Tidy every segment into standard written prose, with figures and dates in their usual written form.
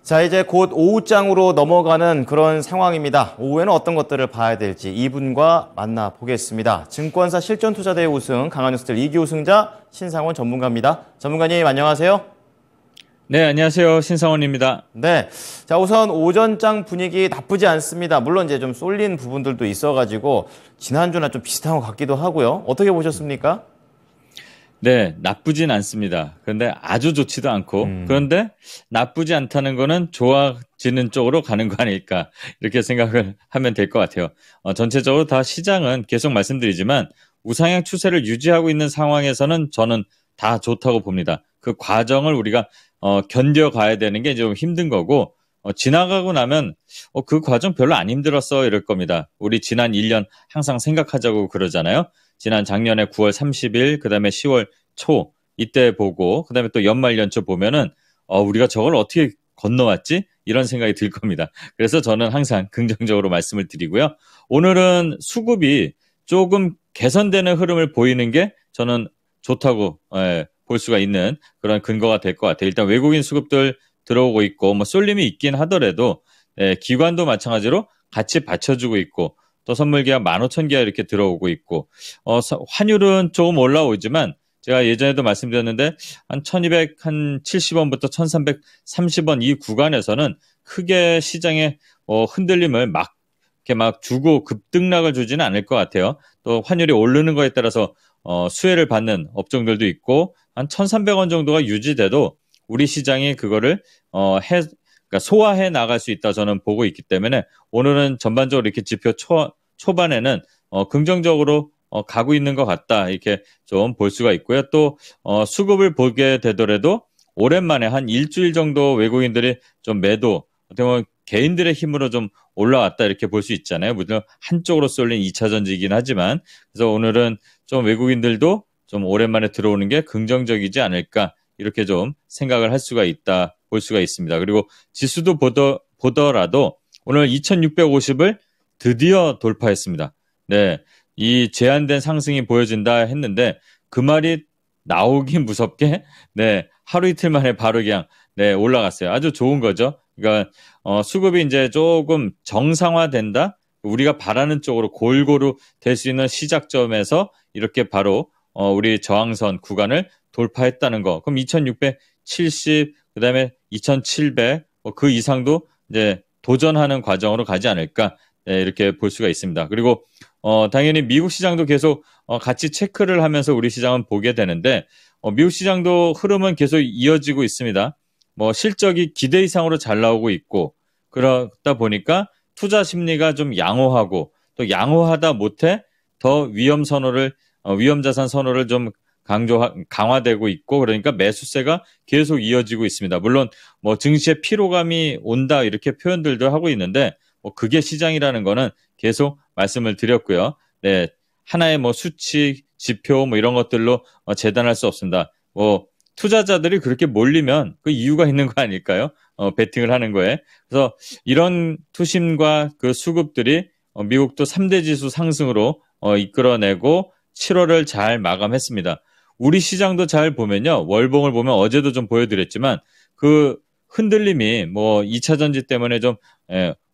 자, 이제 곧 오후장으로 넘어가는 그런 상황입니다. 오후에는 어떤 것들을 봐야 될지 이분과 만나보겠습니다. 증권사 실전투자대회 우승, 강한뉴스텔 2기 우승자 신상원 전문가입니다. 전문가님 안녕하세요. 네, 안녕하세요. 신상원입니다. 네, 자 우선 오전장 분위기 나쁘지 않습니다. 물론 이제 좀 쏠린 부분들도 있어가지고 지난주나 좀 비슷한 것 같기도 하고요. 어떻게 보셨습니까? 네, 나쁘진 않습니다. 그런데 아주 좋지도 않고 그런데 나쁘지 않다는 거는 좋아지는 쪽으로 가는 거 아닐까 이렇게 생각을 하면 될 것 같아요. 전체적으로 다 시장은 계속 말씀드리지만 우상향 추세를 유지하고 있는 상황에서는 저는 다 좋다고 봅니다. 그 과정을 우리가 견뎌가야 되는 게 좀 힘든 거고 지나가고 나면 그 과정 별로 안 힘들었어 이럴 겁니다. 우리 지난 1년 항상 생각하자고 그러잖아요. 지난 작년에 9월 30일 그다음에 10월 초 이때 보고 그다음에 또 연말 연초 보면은 우리가 저걸 어떻게 건너왔지? 이런 생각이 들 겁니다. 그래서 저는 항상 긍정적으로 말씀을 드리고요. 오늘은 수급이 조금 개선되는 흐름을 보이는 게 저는 좋다고 볼 수가 있는 그런 근거가 될 것 같아요. 일단 외국인 수급들 들어오고 있고 뭐 쏠림이 있긴 하더라도 기관도 마찬가지로 같이 받쳐주고 있고 또 선물 계약 15,000계약 이렇게 들어오고 있고 환율은 조금 올라오지만 제가 예전에도 말씀드렸는데 한 1270원부터 1330원 이 구간에서는 크게 시장에 흔들림을 이렇게 막 주고 급등락을 주지는 않을 것 같아요. 또 환율이 오르는 거에 따라서 수혜를 받는 업종들도 있고 한 1,300원 정도가 유지돼도 우리 시장이 그거를 그러니까 소화해 나갈 수 있다 저는 보고 있기 때문에 오늘은 전반적으로 이렇게 지표 초반에는 긍정적으로 가고 있는 것 같다 이렇게 좀 볼 수가 있고요. 또 수급을 보게 되더라도 오랜만에 한 일주일 정도 외국인들이 좀 매도 어떻게 보면 개인들의 힘으로 좀 올라왔다 이렇게 볼 수 있잖아요. 물론 한쪽으로 쏠린 2차 전지이긴 하지만 그래서 오늘은 좀 외국인들도 좀 오랜만에 들어오는 게 긍정적이지 않을까 이렇게 좀 생각을 할 수가 있다 볼 수가 있습니다. 그리고 지수도 보더라도 오늘 2650을 드디어 돌파했습니다. 네, 이 제한된 상승이 보여진다 했는데 그 말이 나오기 무섭게 네 하루 이틀 만에 바로 그냥 올라갔어요. 아주 좋은 거죠. 그러니까 수급이 이제 조금 정상화된다. 우리가 바라는 쪽으로 골고루 될 수 있는 시작점에서 이렇게 바로 우리 저항선 구간을 돌파했다는 거. 그럼 2670 그다음에 2700 그 이상도 이제 도전하는 과정으로 가지 않을까 이렇게 볼 수가 있습니다. 그리고 당연히 미국 시장도 계속 같이 체크를 하면서 우리 시장은 보게 되는데 미국 시장도 흐름은 계속 이어지고 있습니다. 뭐 실적이 기대 이상으로 잘 나오고 있고 그러다 보니까 투자 심리가 좀 양호하고 또 양호하다 못해 더 위험 자산 선호를 좀 강화되고 있고 그러니까 매수세가 계속 이어지고 있습니다. 물론 뭐 증시에 피로감이 온다 이렇게 표현들도 하고 있는데 그게 시장이라는 거는 계속 말씀을 드렸고요. 네, 하나의 뭐 수치, 지표 뭐 이런 것들로 재단할 수 없습니다. 투자자들이 그렇게 몰리면 그 이유가 있는 거 아닐까요? 베팅을 하는 거에. 그래서 이런 투심과 그 수급들이 미국도 3대 지수 상승으로 이끌어내고 7월을 잘 마감했습니다. 우리 시장도 잘 보면요. 월봉을 보면 어제도 좀 보여드렸지만 그 흔들림이 뭐 2차 전지 때문에 좀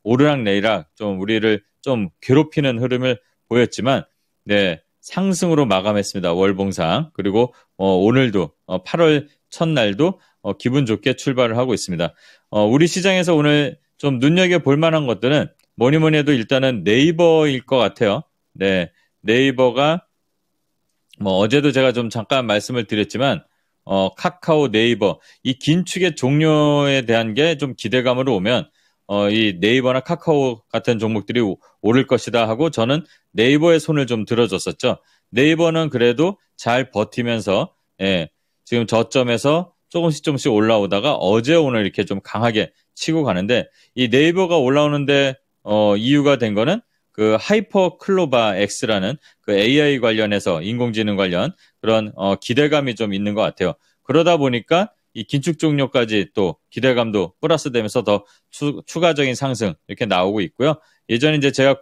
오르락내리락 좀 우리를 좀 괴롭히는 흐름을 보였지만 네, 상승으로 마감했습니다. 월봉상. 그리고 오늘도 8월 첫날도 기분 좋게 출발을 하고 있습니다. 우리 시장에서 오늘 좀 눈여겨볼 만한 것들은 뭐니 해도 일단은 네이버일 것 같아요. 네, 네이버가 뭐 어제도 제가 좀 잠깐 말씀을 드렸지만 카카오, 네이버 이 긴축의 종료에 대한 게 좀 기대감으로 오면 이 네이버나 카카오 같은 종목들이 오를 것이다 하고 저는 네이버의 손을 좀 들어줬었죠. 네이버는 그래도 잘 버티면서 지금 저점에서 조금씩 올라오다가 어제 오늘 이렇게 좀 강하게 치고 가는데 이 네이버가 올라오는데 이유가 된 거는 그 하이퍼 클로바 X라는 그 AI 관련해서 인공지능 관련 그런 기대감이 좀 있는 것 같아요. 그러다 보니까 이 긴축 종료까지 또 기대감도 플러스 되면서 더 추가적인 상승 이렇게 나오고 있고요. 예전에 이제 제가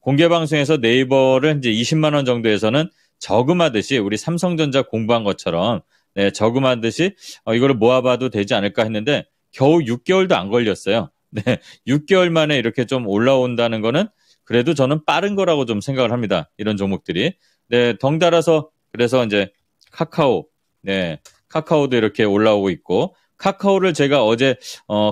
공개 방송에서 네이버를 이제 20만 원 정도에서는 저금하듯이 우리 삼성전자 공부한 것처럼 저금하듯이 이거를 모아봐도 되지 않을까 했는데 겨우 6개월도 안 걸렸어요. 네, 6개월 만에 이렇게 좀 올라온다는 거는 그래도 저는 빠른 거라고 좀 생각을 합니다. 이런 종목들이. 네, 덩달아서 그래서 이제 카카오, 네, 카카오도 이렇게 올라오고 있고, 카카오를 제가 어제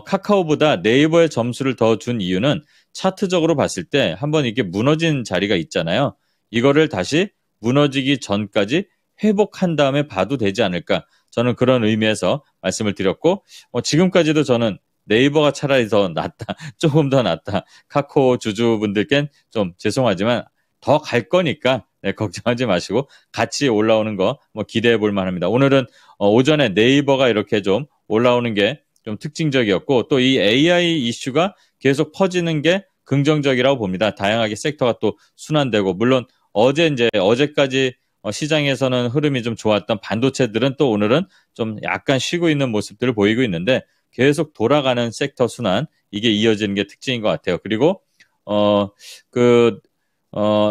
카카오보다 네이버의 점수를 더 준 이유는 차트적으로 봤을 때 한번 이게 무너진 자리가 있잖아요. 이거를 다시 무너지기 전까지 회복한 다음에 봐도 되지 않을까. 저는 그런 의미에서 말씀을 드렸고, 지금까지도 저는 네이버가 차라리 더 낫다. 조금 더 낫다. 카카오 주주분들께는 좀 죄송하지만 더 갈 거니까 네, 걱정하지 마시고 같이 올라오는 거 뭐 기대해 볼 만합니다. 오늘은 오전에 네이버가 이렇게 좀 올라오는 게 좀 특징적이었고 또 이 AI 이슈가 계속 퍼지는 게 긍정적이라고 봅니다. 다양하게 섹터가 또 순환되고 물론 어제까지 시장에서는 흐름이 좀 좋았던 반도체들은 또 오늘은 좀 약간 쉬고 있는 모습들을 보이고 있는데 계속 돌아가는 섹터 순환 이게 이어지는 게 특징인 것 같아요. 그리고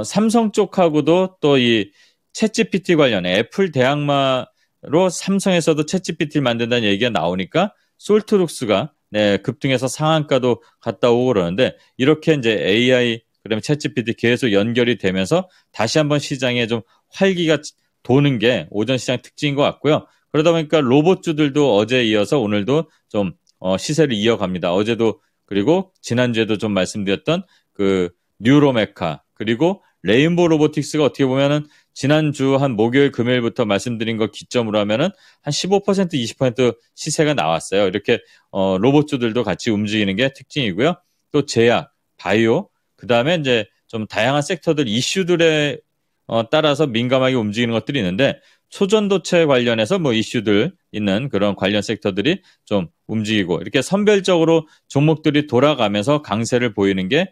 삼성 쪽하고도 또 이 챗GPT 관련해 애플 대항마로 삼성에서도 챗GPT를 만든다는 얘기가 나오니까 솔트룩스가 네, 급등해서 상한가도 갔다 오고 그러는데 이렇게 이제 AI 그다음에 챗GPT 계속 연결이 되면서 다시 한번 시장에 좀 활기가 도는 게 오전 시장 특징인 것 같고요. 그러다 보니까 로봇주들도 어제 이어서 오늘도 좀 시세를 이어갑니다. 어제도 그리고 지난주에도 좀 말씀드렸던 그 뉴로메카 그리고 레인보우 로보틱스가 어떻게 보면은 지난주 한 목요일 금요일부터 말씀드린 거 기점으로 하면은 한 15% 20% 시세가 나왔어요. 이렇게 로봇주들도 같이 움직이는 게 특징이고요. 또 제약, 바이오, 그다음에 이제 좀 다양한 섹터들 이슈들에 따라서 민감하게 움직이는 것들이 있는데 초전도체 관련해서 뭐 이슈들 있는 그런 관련 sek터들이 좀 움직이고 이렇게 선별적으로 종목들이 돌아가면서 강세를 보이는 게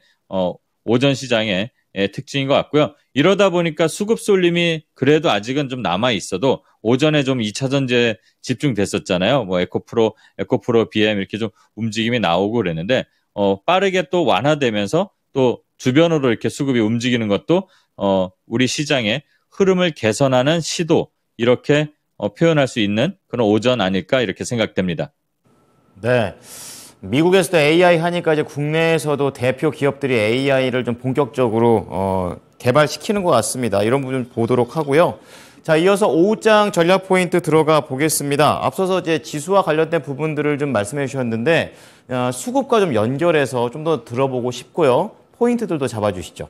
오전 시장의 특징인 것 같고요. 이러다 보니까 수급 쏠림이 그래도 아직은 좀 남아 있어도 오전에 좀 2차 전지에 집중됐었잖아요. 뭐 에코프로 BM 이렇게 좀 움직임이 나오고 그랬는데 빠르게 또 완화되면서 또 주변으로 이렇게 수급이 움직이는 것도 우리 시장의 흐름을 개선하는 시도 이렇게 표현할 수 있는 그런 오전 아닐까 이렇게 생각됩니다. 네. 미국에서도 AI 하니까 이제 국내에서도 대표 기업들이 AI를 좀 본격적으로 개발시키는 것 같습니다. 이런 부분 보도록 하고요. 자, 이어서 오후장 전략 포인트 들어가 보겠습니다. 앞서서 이제 지수와 관련된 부분들을 좀 말씀해 주셨는데 수급과 좀 연결해서 좀 더 들어보고 싶고요. 포인트들도 잡아주시죠.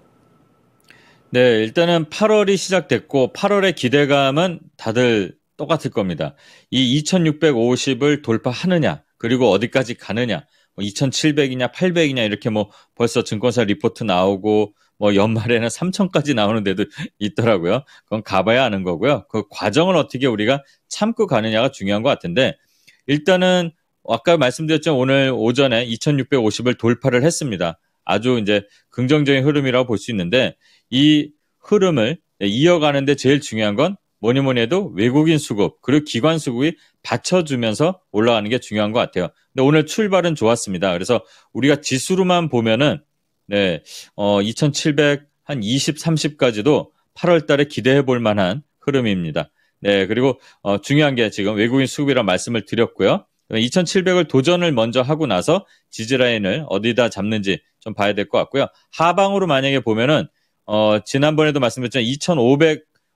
네, 일단은 8월이 시작됐고 8월의 기대감은 다들 똑같을 겁니다. 이 2650을 돌파하느냐, 그리고 어디까지 가느냐, 2700이냐, 800이냐 이렇게 뭐 벌써 증권사 리포트 나오고 뭐 연말에는 3000까지 나오는 데도 있더라고요. 그건 가봐야 아는 거고요. 그 과정을 어떻게 우리가 참고 가느냐가 중요한 것 같은데 일단은 아까 말씀드렸죠. 오늘 오전에 2650을 돌파를 했습니다. 아주 이제 긍정적인 흐름이라고 볼 수 있는데 이 흐름을 이어가는데 제일 중요한 건 뭐니 해도 외국인 수급 그리고 기관 수급이 받쳐주면서 올라가는 게 중요한 것 같아요. 근데 오늘 출발은 좋았습니다. 그래서 우리가 지수로만 보면은 네, 2700 한 20, 30까지도 8월 달에 기대해 볼 만한 흐름입니다. 네, 그리고 중요한 게 지금 외국인 수급이라 말씀을 드렸고요. 2700을 도전을 먼저 하고 나서 지지라인을 어디다 잡는지 좀 봐야 될 것 같고요. 하방으로 만약에 보면은 지난번에도 말씀드렸지만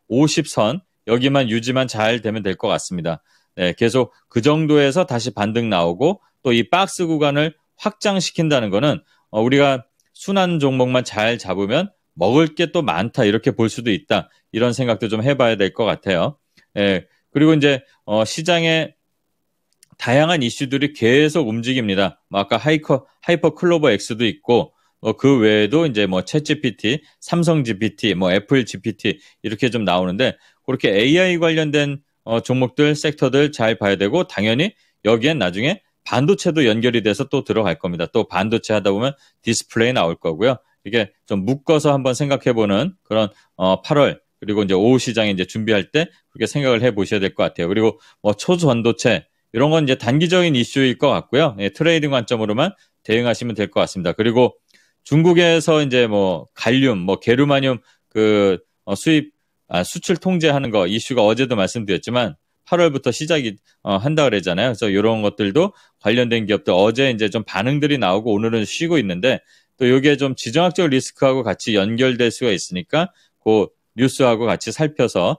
2550선 여기만 유지만 잘 되면 될 것 같습니다. 네, 계속 그 정도에서 다시 반등 나오고 또 이 박스 구간을 확장시킨다는 거는 우리가 순환 종목만 잘 잡으면 먹을 게 또 많다 이렇게 볼 수도 있다. 이런 생각도 좀 해봐야 될 것 같아요. 네, 그리고 이제 시장에 다양한 이슈들이 계속 움직입니다. 아까 하이퍼 클로버 X도 있고 그 외에도 이제 뭐 챗GPT, 삼성 GPT, 뭐 애플 GPT 이렇게 좀 나오는데 그렇게 AI 관련된 종목들, 섹터들 잘 봐야 되고 당연히 여기엔 나중에 반도체도 연결이 돼서 또 들어갈 겁니다. 또 반도체 하다 보면 디스플레이 나올 거고요. 이게 좀 묶어서 한번 생각해보는 그런 8월 그리고 이제 오후 시장에 이제 준비할 때 그렇게 생각을 해보셔야 될 것 같아요. 그리고 뭐 초전도체 이런 건 이제 단기적인 이슈일 것 같고요. 예, 트레이딩 관점으로만 대응하시면 될 것 같습니다. 그리고 중국에서 이제 뭐 갈륨, 뭐 게르마늄 그 수출 통제하는 거 이슈가 어제도 말씀드렸지만 8월부터 시작이 한다 그러잖아요. 그래서 이런 것들도 관련된 기업들 어제 이제 좀 반응들이 나오고 오늘은 쉬고 있는데 또 이게 좀 지정학적 리스크하고 같이 연결될 수가 있으니까 그 뉴스하고 같이 살펴서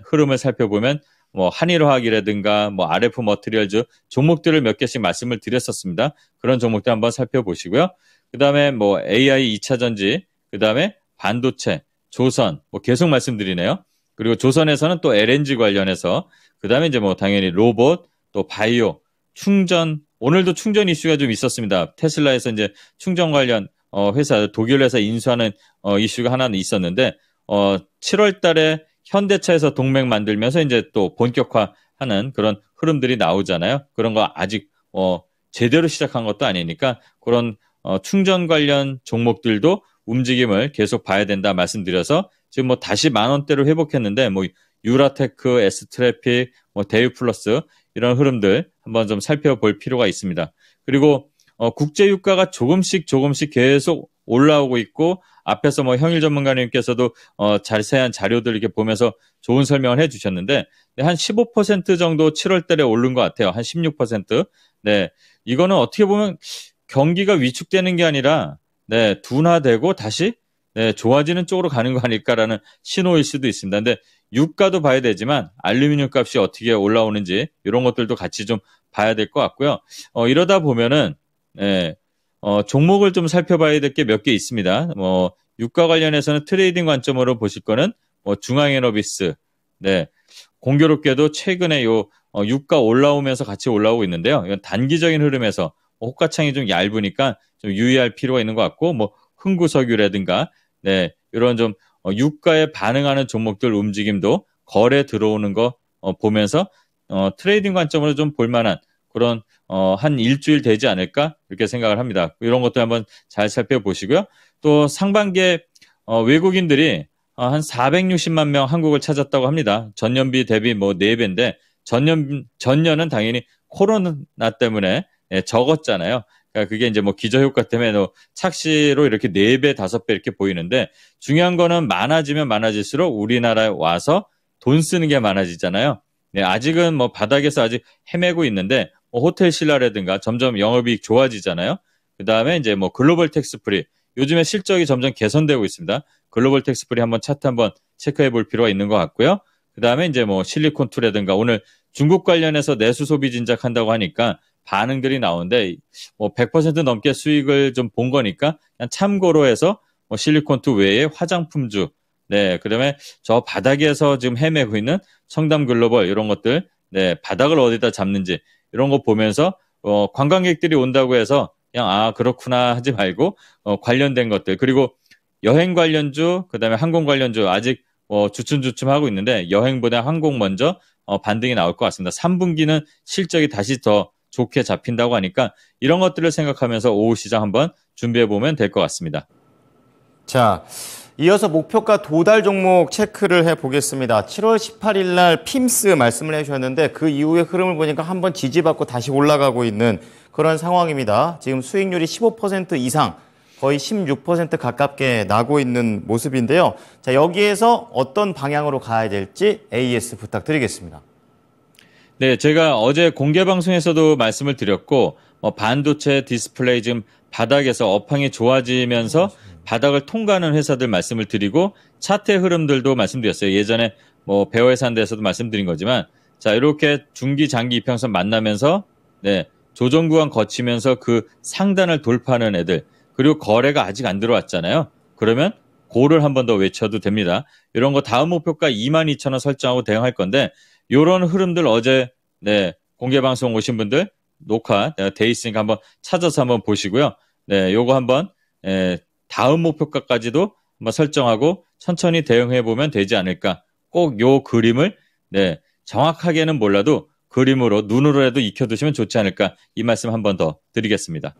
흐름을 살펴보면 뭐 한일화학이라든가 뭐 RF 머티리얼즈 종목들을 몇 개씩 말씀을 드렸었습니다. 그런 종목들 한번 살펴보시고요. 그다음에 뭐 AI 2차 전지, 그다음에 반도체, 조선 뭐 계속 말씀드리네요. 그리고 조선에서는 또 LNG 관련해서 그다음에 이제 뭐 당연히 로봇, 또 바이오, 충전 오늘도 충전 이슈가 좀 있었습니다. 테슬라에서 이제 충전 관련 회사 독일 회사 인수하는 이슈가 하나 있었는데 7월 달에 현대차에서 동맹 만들면서 이제 또 본격화하는 그런 흐름들이 나오잖아요. 그런 거 아직 제대로 시작한 것도 아니니까 그런 충전 관련 종목들도 움직임을 계속 봐야 된다 말씀드려서 지금 뭐 다시 10,000원대로 회복했는데 뭐 유라테크, S트래픽, 뭐 대유플러스 이런 흐름들 한번 좀 살펴볼 필요가 있습니다. 그리고 국제 유가가 조금씩 계속 올라오고 있고 앞에서 뭐 형일 전문가님께서도 자세한 자료들 이렇게 보면서 좋은 설명을 해주셨는데 한 15% 정도 7월 달에 오른 것 같아요. 한 16%. 네, 이거는 어떻게 보면 경기가 위축되는 게 아니라 둔화되고 다시 좋아지는 쪽으로 가는 거 아닐까라는 신호일 수도 있습니다. 근데 유가도 봐야 되지만 알루미늄 값이 어떻게 올라오는지 이런 것들도 같이 좀 봐야 될 것 같고요. 이러다 보면은 종목을 좀 살펴봐야 될 게 몇 개 있습니다. 뭐 유가 관련해서는 트레이딩 관점으로 보실 거는 뭐 중앙에너비스, 공교롭게도 최근에 유가 올라오면서 같이 올라오고 있는데요. 이건 단기적인 흐름에서 호가창이 좀 얇으니까 좀 유의할 필요가 있는 것 같고, 뭐 흥구석유라든가, 이런 좀 유가에 반응하는 종목들 움직임도 거래 들어오는 거 보면서 트레이딩 관점으로 좀 볼만한 그런 한 일주일 되지 않을까 이렇게 생각을 합니다. 이런 것도 한번 잘 살펴보시고요. 또 상반기에 외국인들이 한 460만 명 한국을 찾았다고 합니다. 전년비 대비 뭐 4배인데 전년은 당연히 코로나 때문에 적었잖아요. 그러니까 그게 이제 뭐 기저효과 때문에 착시로 이렇게 4배, 5배 이렇게 보이는데 중요한 거는 많아지면 많아질수록 우리나라에 와서 돈 쓰는 게 많아지잖아요. 아직은 뭐 바닥에서 아직 헤매고 있는데 호텔 신라라든가 점점 영업이익 좋아지잖아요. 그 다음에 이제 뭐 글로벌 텍스 프리 요즘에 실적이 점점 개선되고 있습니다. 글로벌 텍스 프리 한번 차트 한번 체크해 볼 필요가 있는 것 같고요. 그 다음에 이제 뭐 실리콘투라든가 오늘 중국 관련해서 내수 소비 진작한다고 하니까 반응들이 나오는데 뭐 100% 넘게 수익을 좀 본 거니까 그냥 참고로 해서 뭐 실리콘투 외에 화장품주 그다음에 저 바닥에서 지금 헤매고 있는 청담 글로벌 이런 것들 바닥을 어디다 잡는지 이런 거 보면서 관광객들이 온다고 해서 그냥 그렇구나 하지 말고 관련된 것들 그리고 여행 관련주 그다음에 항공 관련주 아직 주춤주춤 하고 있는데 여행보다 항공 먼저 반등이 나올 것 같습니다. 3분기는 실적이 다시 더 좋게 잡힌다고 하니까 이런 것들을 생각하면서 오후 시장 한번 준비해 보면 될 것 같습니다. 자, 이어서 목표가 도달 종목 체크를 해보겠습니다. 7월 18일 날 핌스 말씀을 해주셨는데 그 이후의 흐름을 보니까 한번 지지받고 다시 올라가고 있는 그런 상황입니다. 지금 수익률이 15% 이상 거의 16% 가깝게 나고 있는 모습인데요. 자, 여기에서 어떤 방향으로 가야 될지 AS 부탁드리겠습니다. 네, 제가 어제 공개 방송에서도 말씀을 드렸고 반도체 디스플레이 지금 바닥에서 업황이 좋아지면서 바닥을 통과하는 회사들 말씀을 드리고 차트의 흐름들도 말씀드렸어요. 예전에 뭐 베어회사인데서도 말씀드린 거지만 자 이렇게 중기 장기 이평선 만나면서 조정 구간 거치면서 그 상단을 돌파하는 애들 그리고 거래가 아직 안 들어왔잖아요. 그러면 고를 한 번 더 외쳐도 됩니다. 이런 거 다음 목표가 22,000원 설정하고 대응할 건데 이런 흐름들 어제 공개 방송 오신 분들 녹화 내가 돼 있으니까 한번 찾아서 한번 보시고요. 요거 한번 다음 목표가까지도 한번 설정하고 천천히 대응해 보면 되지 않을까. 꼭 요 그림을 정확하게는 몰라도 그림으로 눈으로라도 익혀두시면 좋지 않을까. 이 말씀 한번 더 드리겠습니다.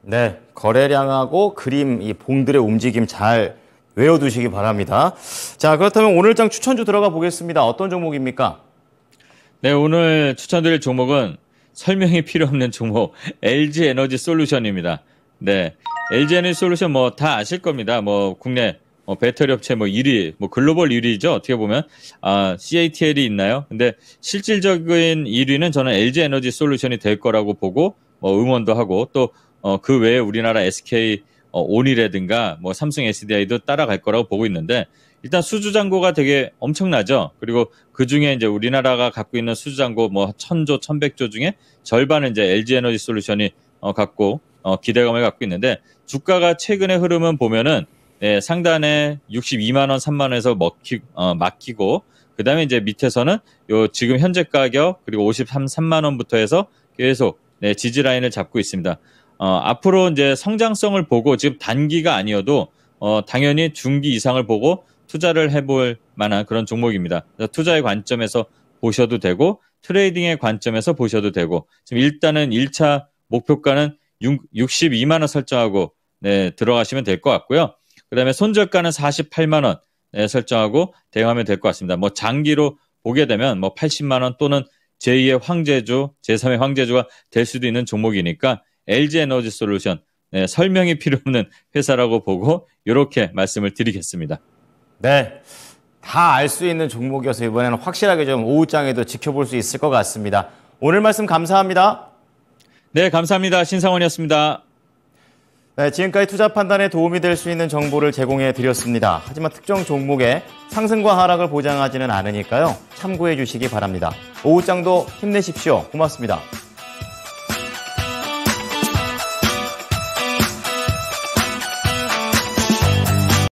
네, 거래량하고 그림 이 봉들의 움직임 잘 외워두시기 바랍니다. 자, 그렇다면 오늘장 추천주 들어가 보겠습니다. 어떤 종목입니까? 네, 오늘 추천드릴 종목은 설명이 필요 없는 종목 LG 에너지 솔루션입니다. LG 에너지 솔루션 뭐 다 아실 겁니다. 뭐 국내 배터리 업체 뭐 1위, 뭐 글로벌 1위죠. 어떻게 보면 CATL이 있나요? 근데 실질적인 1위는 저는 LG 에너지 솔루션이 될 거라고 보고 응원도 하고 또 그 외에 우리나라 SK 온이라든가 뭐 삼성 SDI도 따라갈 거라고 보고 있는데 일단 수주잔고가 되게 엄청나죠. 그리고 그 중에 이제 우리나라가 갖고 있는 수주잔고 뭐 1000조, 1100조 중에 절반은 이제 LG 에너지 솔루션이 갖고 기대감을 갖고 있는데 주가가 최근의 흐름은 보면은 상단에 62만 원, 3만 원에서 막히고 그다음에 이제 밑에서는 요 지금 현재 가격 그리고 53만 원부터 해서 계속 지지 라인을 잡고 있습니다. 앞으로 이제 성장성을 보고 지금 단기가 아니어도 당연히 중기 이상을 보고 투자를 해볼 만한 그런 종목입니다. 투자의 관점에서 보셔도 되고 트레이딩의 관점에서 보셔도 되고 지금 일단은 1차 목표가는 62만 원 설정하고 들어가시면 될 것 같고요. 그다음에 손절가는 48만 원 설정하고 대응하면 될 것 같습니다. 뭐 장기로 보게 되면 뭐 80만 원 또는 제2의 황제주, 제3의 황제주가 될 수도 있는 종목이니까 LG 에너지 솔루션 설명이 필요 없는 회사라고 보고 이렇게 말씀을 드리겠습니다. 네, 다 알 수 있는 종목이어서 이번에는 확실하게 좀 오후장에도 지켜볼 수 있을 것 같습니다. 오늘 말씀 감사합니다. 네, 감사합니다. 신상원이었습니다. 네, 지금까지 투자 판단에 도움이 될 수 있는 정보를 제공해 드렸습니다. 하지만 특정 종목의 상승과 하락을 보장하지는 않으니까요. 참고해 주시기 바랍니다. 오후장도 힘내십시오. 고맙습니다.